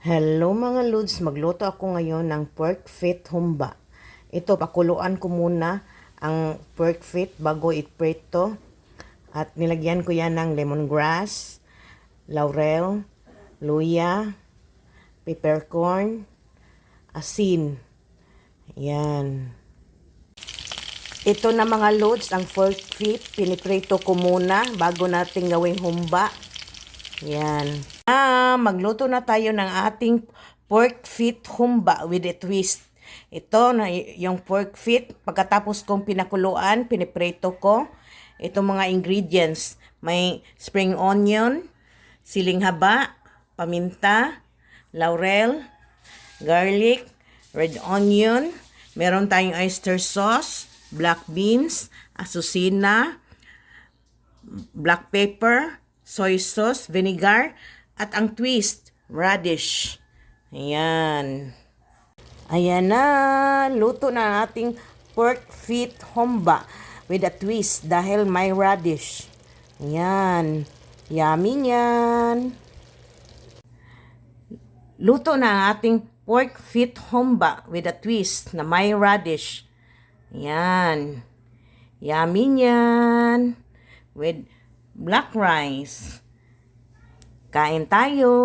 Hello mga Lods, magluto ako ngayon ng pork feet humba. Ito, pakuluan ko muna ang pork feet bago iprito. At nilagyan ko yan ng lemongrass, laurel, luya, peppercorn, asin. Yan. Ito na mga Lods, ang pork feet, piniprito ko muna bago natin gawing humba. Yan. Magluto na tayo ng ating pork feet humba with a twist. Ito na yung pork feet. Pagkatapos kong pinakuluan, piniprito ko. Itong mga ingredients. May spring onion, siling haba, paminta, laurel, garlic, red onion. Meron tayong oyster sauce, black beans, asusina, black pepper, soy sauce, vinegar, at ang twist, radish. Ayan. Ayan na. Luto na ang ating pork feet humba with a twist dahil may radish. Ayan. Yummy yan. Luto na ang ating pork feet humba with a twist na may radish. Ayan. Yummy yan. With black rice. Kain tayo!